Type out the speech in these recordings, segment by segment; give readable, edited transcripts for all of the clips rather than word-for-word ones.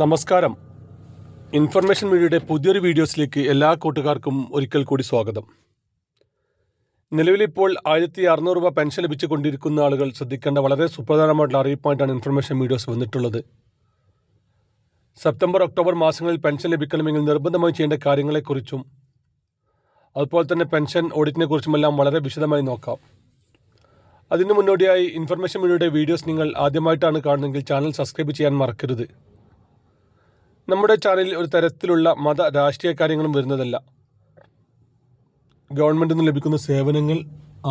നമസ്കാരം. ഇൻഫർമേഷൻ മീഡിയയുടെ പുതിയൊരു വീഡിയോസിലേക്ക് എല്ലാ കൂട്ടുകാർക്കും ഒരിക്കൽ കൂടി സ്വാഗതം. നിലവിലിപ്പോൾ 1600 രൂപ പെൻഷൻ ലഭിച്ചുകൊണ്ടിരിക്കുന്ന ആളുകൾ ശ്രദ്ധിക്കേണ്ട വളരെ സുപ്രധാനമായിട്ടുള്ള അറിയിപ്പായിട്ടാണ് ഇൻഫർമേഷൻ വീഡിയോസ് വന്നിട്ടുള്ളത്. സെപ്റ്റംബർ ഒക്ടോബർ മാസങ്ങളിൽ പെൻഷൻ ലഭിക്കണമെങ്കിൽ നിർബന്ധമായി ചെയ്യേണ്ട കാര്യങ്ങളെക്കുറിച്ചും അതുപോലെ തന്നെ പെൻഷൻ ഓഡിറ്റിനെ കുറിച്ചുമെല്ലാം വളരെ വിശദമായി നോക്കാം. അതിനു മുന്നോടിയായി ഇൻഫർമേഷൻ മീഡിയയുടെ വീഡിയോസ് നിങ്ങൾ ആദ്യമായിട്ടാണ് കാണുന്നതെങ്കിൽ ചാനൽ സബ്സ്ക്രൈബ് ചെയ്യാൻ മറക്കരുത്. നമ്മുടെ ചാനലിൽ ഒരു തരത്തിലുള്ള മത രാഷ്ട്രീയ കാര്യങ്ങളും വരുന്നതല്ല. ഗവൺമെൻറ്റിൽ നിന്ന് ലഭിക്കുന്ന സേവനങ്ങൾ,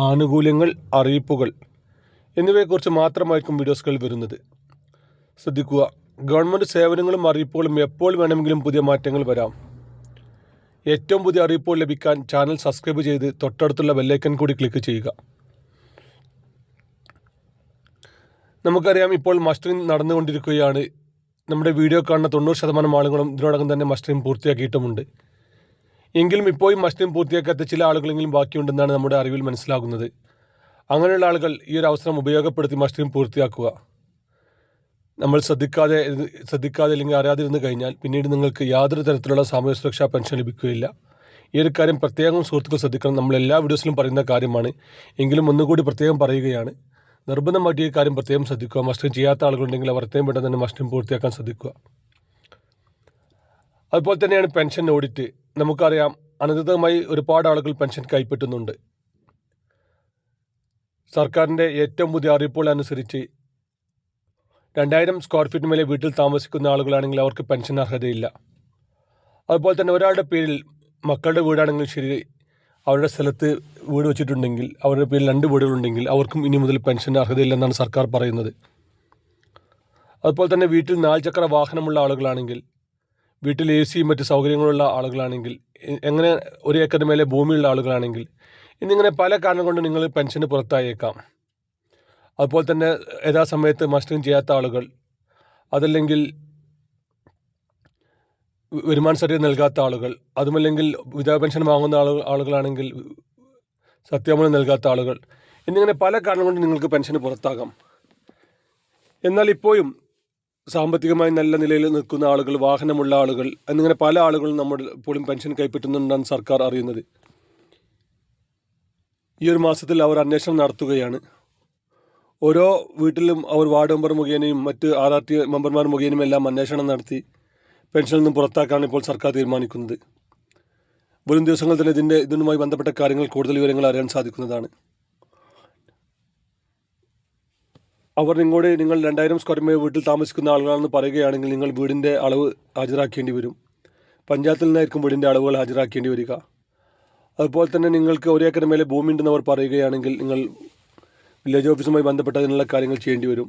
ആനുകൂല്യങ്ങൾ, അറിയിപ്പുകൾ എന്നിവയെക്കുറിച്ച് മാത്രമായിരിക്കും വീഡിയോസുകൾ വരുന്നത്. ശ്രദ്ധിക്കുക, ഗവൺമെൻറ് സേവനങ്ങളും അറിയിപ്പുകളും എപ്പോൾ വേണമെങ്കിലും പുതിയ മാറ്റങ്ങൾ വരാം. ഏറ്റവും പുതിയ അറിയിപ്പുകൾ ലഭിക്കാൻ ചാനൽ സബ്സ്ക്രൈബ് ചെയ്ത് തൊട്ടടുത്തുള്ള ബെല്ലൈക്കൺ കൂടി ക്ലിക്ക് ചെയ്യുക. നമുക്കറിയാം, ഇപ്പോൾ മസ്റ്ററിംഗ് നടന്നുകൊണ്ടിരിക്കുകയാണ്. നമ്മുടെ വീഡിയോ കാണുന്ന 90% ആളുകളും ഇതിനോടകം തന്നെ മസ്റ്ററിംഗ് പൂർത്തിയാക്കിയിട്ടുമുണ്ട്. എങ്കിലും ഇപ്പോഴും മസ്റ്ററിംഗ് പൂർത്തിയാക്കാത്ത ചില ആളുകളെങ്കിലും ബാക്കിയുണ്ടെന്നാണ് നമ്മുടെ അറിവിൽ മനസ്സിലാകുന്നത്. അങ്ങനെയുള്ള ആളുകൾ ഈ ഒരു അവസരം ഉപയോഗപ്പെടുത്തി മസ്റ്ററിംഗ് പൂർത്തിയാക്കുക. നമ്മൾ ശ്രദ്ധിക്കാതെ അല്ലെങ്കിൽ അറിയാതിരുന്നു കഴിഞ്ഞാൽ പിന്നീട് നിങ്ങൾക്ക് യാതൊരു തരത്തിലുള്ള സാമൂഹ്യ സുരക്ഷാ പെൻഷൻ ലഭിക്കുകയില്ല. ഈ ഒരു കാര്യം പ്രത്യേകം സുഹൃത്തുക്കൾ ശ്രദ്ധിക്കണം. നമ്മൾ എല്ലാ വീഡിയോസിലും പറയുന്ന കാര്യമാണ്, എങ്കിലും ഒന്നുകൂടി പ്രത്യേകം പറയുകയാണ്. നിർബന്ധമായിട്ട് ഈ കാര്യം പ്രത്യേകം ശ്രദ്ധിക്കുക. മസ്റ്ററിംഗ് ചെയ്യാത്ത ആളുകളുണ്ടെങ്കിൽ അവർ എത്രയും പെട്ടെന്ന് തന്നെ മസ്റ്ററിംഗ് പൂർത്തിയാക്കാൻ ശ്രദ്ധിക്കുക. അതുപോലെ തന്നെയാണ് പെൻഷൻ ഓഡിറ്റ്. നമുക്കറിയാം, അനധികൃതമായി ഒരുപാട് ആളുകൾ പെൻഷൻ കൈപ്പറ്റുന്നുണ്ട്. സർക്കാരിൻ്റെ ഏറ്റവും പുതിയ അറിയിപ്പുകൾ അനുസരിച്ച് 2000 സ്ക്വയർ ഫീറ്റ് മേലെ വീട്ടിൽ താമസിക്കുന്ന ആളുകളാണെങ്കിൽ അവർക്ക് പെൻഷൻ അർഹതയില്ല. അതുപോലെ തന്നെ ഒരാളുടെ പേരിൽ മക്കളുടെ വീടാണെങ്കിലും ശരി, അവരുടെ സ്ഥലത്ത് വീട് വെച്ചിട്ടുണ്ടെങ്കിൽ, അവരുടെ പേരിൽ 2 വീടുകളുണ്ടെങ്കിൽ അവർക്കും ഇനി മുതൽ പെൻഷന് അർഹതയില്ലെന്നാണ് സർക്കാർ പറയുന്നത്. അതുപോലെ തന്നെ വീട്ടിൽ 4 ചക്ര വാഹനമുള്ള ആളുകളാണെങ്കിൽ, വീട്ടിൽ AC മറ്റ് സൗകര്യങ്ങളുള്ള ആളുകളാണെങ്കിൽ, എങ്ങനെ 1 ഏക്കറിന് മേലെ ഭൂമിയുള്ള ആളുകളാണെങ്കിൽ, എന്നിങ്ങനെ പല കാരണം കൊണ്ട് നിങ്ങൾ പെൻഷന് പുറത്തായേക്കാം. അതുപോലെ തന്നെ യഥാസമയത്ത് മസ്റ്ററിംഗ് ചെയ്യാത്ത ആളുകൾ, അതല്ലെങ്കിൽ വരുമാന സർട്ടിഫിക്കറ്റ് നൽകാത്ത ആളുകൾ, അതുമല്ലെങ്കിൽ വിധവാ പെൻഷൻ വാങ്ങുന്ന ആളുകളാണെങ്കിൽ സത്യവാങ്മൂലം നൽകാത്ത ആളുകൾ, എന്നിങ്ങനെ പല കാരണം കൊണ്ട് നിങ്ങൾക്ക് പെൻഷന് പുറത്താകാം. എന്നാൽ ഇപ്പോഴും സാമ്പത്തികമായി നല്ല നിലയിൽ നിൽക്കുന്ന ആളുകൾ, വാഹനമുള്ള ആളുകൾ, എന്നിങ്ങനെ പല ആളുകളും നമ്മൾ ഇപ്പോഴും പെൻഷൻ കൈപ്പറ്റുന്നുണ്ടെന്നാണ് സർക്കാർ അറിയുന്നത്. ഈ ഒരു മാസത്തിൽ അവർ അന്വേഷണം നടത്തുകയാണ്. ഓരോ വീട്ടിലും അവർ വാർഡ് മെമ്പർ മുഖേനയും മറ്റ് RRT മെമ്പർമാർ മുഖേനയും എല്ലാം അന്വേഷണം നടത്തി പെൻഷനിൽ നിന്നും പുറത്താക്കാനാണ് ഇപ്പോൾ സർക്കാർ തീരുമാനിക്കുന്നത്. വരും ദിവസങ്ങൾ തന്നെ ഇതിനുമായി ബന്ധപ്പെട്ട കാര്യങ്ങൾ, കൂടുതൽ വിവരങ്ങൾ അറിയാൻ സാധിക്കുന്നതാണ്. അവർ നിങ്ങൾ 2000 സ്ക്വയർ മീറ്റർ വീട്ടിൽ താമസിക്കുന്ന ആളുകളാണെന്ന് പറയുകയാണെങ്കിൽ നിങ്ങൾ വീടിൻ്റെ അളവ് ഹാജരാക്കേണ്ടി വരും. പഞ്ചായത്തിൽ നിന്നായിരിക്കും വീടിൻ്റെ അളവുകൾ ഹാജരാക്കേണ്ടി വരിക. അതുപോലെ തന്നെ നിങ്ങൾക്ക് 1 ഏക്കർ മേലെ ഭൂമി ഉണ്ടെന്ന് അവർ പറയുകയാണെങ്കിൽ നിങ്ങൾ വില്ലേജ് ഓഫീസുമായി ബന്ധപ്പെട്ട അതിനുള്ള കാര്യങ്ങൾ ചെയ്യേണ്ടി വരും.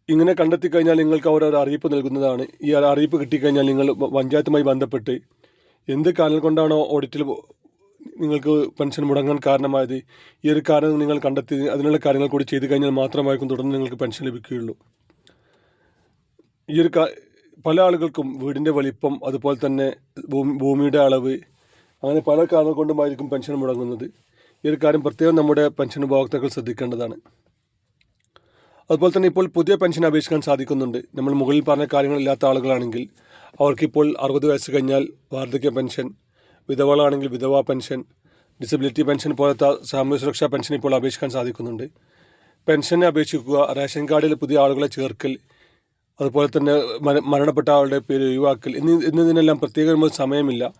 ഇങ്ങനെ കണ്ടെത്തി കഴിഞ്ഞാൽ നിങ്ങൾക്ക് അവർ ഒരു അറിയിപ്പ് നൽകുന്നതാണ്. ഈ അറിയിപ്പ് കിട്ടിക്കഴിഞ്ഞാൽ നിങ്ങൾ പഞ്ചായത്തുമായി ബന്ധപ്പെട്ട് എന്ത് കാരണം കൊണ്ടാണോ ഓഡിറ്റിൽ നിങ്ങൾക്ക് പെൻഷൻ മുടങ്ങാൻ കാരണമായത്, ഈ ഒരു കാരണം നിങ്ങൾ കണ്ടെത്തി അതിനുള്ള കാര്യങ്ങൾ കൂടി ചെയ്തു കഴിഞ്ഞാൽ മാത്രമായിരിക്കും തുടർന്ന് നിങ്ങൾക്ക് പെൻഷൻ ലഭിക്കുകയുള്ളൂ. ഈ ഒരു പല ആളുകൾക്കും വീടിൻ്റെ വലിപ്പം, അതുപോലെ തന്നെ ഭൂമിയുടെ അളവ്, അങ്ങനെ പല കാരണങ്ങൾ കൊണ്ടുമായിരിക്കും പെൻഷൻ മുടങ്ങുന്നത്. ഈ ഒരു കാര്യം പ്രത്യേകം നമ്മുടെ പെൻഷൻ ഉപഭോക്താക്കൾ ശ്രദ്ധിക്കേണ്ടതാണ്. അതുപോലെ തന്നെ ഇപ്പോൾ പുതിയ പെൻഷൻ അപേക്ഷിക്കാൻ സാധിക്കുന്നുണ്ട്. നമ്മൾ മുകളിൽ പറഞ്ഞ കാര്യങ്ങളില്ലാത്ത ആളുകളാണെങ്കിൽ അവർക്കിപ്പോൾ 60 വയസ്സ് കഴിഞ്ഞാൽ വാർദ്ധക്യ പെൻഷൻ, വിധവകളാണെങ്കിൽ വിധവാ പെൻഷൻ, ഡിസബിലിറ്റി പെൻഷൻ പോലത്തെ സാമൂഹ്യ സുരക്ഷാ പെൻഷൻ ഇപ്പോൾ അപേക്ഷിക്കാൻ സാധിക്കുന്നുണ്ട്. പെൻഷനെ അപേക്ഷിക്കുക, റേഷൻ കാർഡിൽ പുതിയ ആളുകളെ ചേർക്കൽ, അതുപോലെ തന്നെ മരണപ്പെട്ട ആളുടെ പേര് ഒഴിവാക്കൽ എന്നതിനെല്ലാം പ്രത്യേക സമയമില്ല.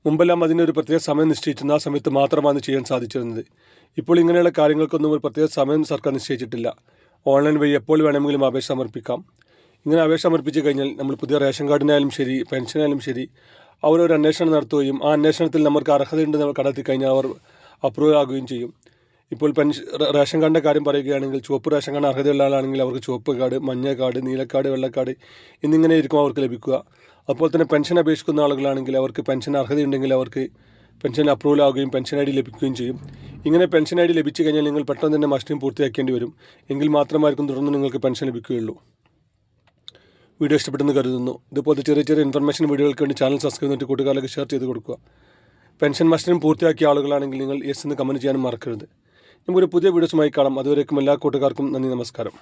മുമ്പെല്ലാം അതിനൊരു പ്രത്യേക സമയം നിശ്ചയിച്ചിരുന്നു. ആ സമയത്ത് മാത്രമാണ് ചെയ്യാൻ സാധിച്ചിരുന്നത്. ഇപ്പോൾ ഇങ്ങനെയുള്ള കാര്യങ്ങൾക്കൊന്നും ഒരു പ്രത്യേക സമയം സർക്കാർ നിശ്ചയിച്ചിട്ടില്ല. ഓൺലൈൻ വഴി എപ്പോൾ വേണമെങ്കിലും അപേക്ഷ സമർപ്പിക്കാം. ഇങ്ങനെ അപേക്ഷ സമർപ്പിച്ച് കഴിഞ്ഞാൽ നമ്മൾ പുതിയ റേഷൻ കാർഡിനായാലും ശരി, പെൻഷനായാലും ശരി, അവരൊരു അന്വേഷണം നടത്തുകയും ആ അന്വേഷണത്തിൽ നമുക്ക് അർഹതയുണ്ടെന്ന് കണ്ടെത്തി കഴിഞ്ഞാൽ അവർ അപ്രൂവ് ആകുകയും ചെയ്യും. ഇപ്പോൾ റേഷൻ കാർഡിൻ്റെ കാര്യം പറയുകയാണെങ്കിൽ, ചുവപ്പ് റേഷൻ കാർഡ് അർഹതയുള്ള ആളാണെങ്കിൽ അവർക്ക് ചുവപ്പ് കാർഡ്, മഞ്ഞ കാർഡ്, നീലക്കാർഡ്, വെള്ളക്കാർഡ് എന്നിങ്ങനെ ആയിരിക്കും അവർക്ക് ലഭിക്കുക. അതുപോലെ തന്നെ പെൻഷൻ അപേക്ഷിക്കുന്ന ആളുകളാണെങ്കിൽ അവർക്ക് പെൻഷൻ അർഹതയുണ്ടെങ്കിൽ അവർക്ക് പെൻഷൻ അപ്രൂവൽ ആവുകയും പെൻഷൻ ID ലഭിക്കുകയും ചെയ്യും. ഇങ്ങനെ പെൻഷൻ ID ലഭിച്ചു കഴിഞ്ഞാൽ നിങ്ങൾ പെട്ടെന്ന് തന്നെ മസ്റ്ററിംഗ് പൂർത്തിയാക്കേണ്ടി വരും. എങ്കിൽ മാത്രമായിരിക്കും തുടർന്ന് നിങ്ങൾക്ക് പെൻഷൻ ലഭിക്കുകയുള്ളൂ. വീഡിയോ ഇഷ്ടപ്പെട്ടെന്ന് കരുതുന്നു. ഇതുപോലത്തെ ചെറിയ ഇൻഫർമേഷൻ വീഡിയോകൾക്ക് വേണ്ടി ചാനൽ സബ്സ്ക്രൈബ് ചെയ്തിട്ട് കൂട്ടുകാരിലേക്ക് ഷെയർ ചെയ്ത് കൊടുക്കുക. പെൻഷൻ മസ്റ്ററിംഗ് പൂർത്തിയാക്കിയ ആളുകളാണെങ്കിൽ നിങ്ങൾ യെസ് എന്ന് കമൻറ്റ് ചെയ്യാനും മറക്കരുത്. നമുക്കൊരു പുതിയ വീഡിയോസുമായി കാണാം. അതുവരേക്കും എല്ലാ കൂട്ടുകാർക്കും നന്ദി, നമസ്കാരം.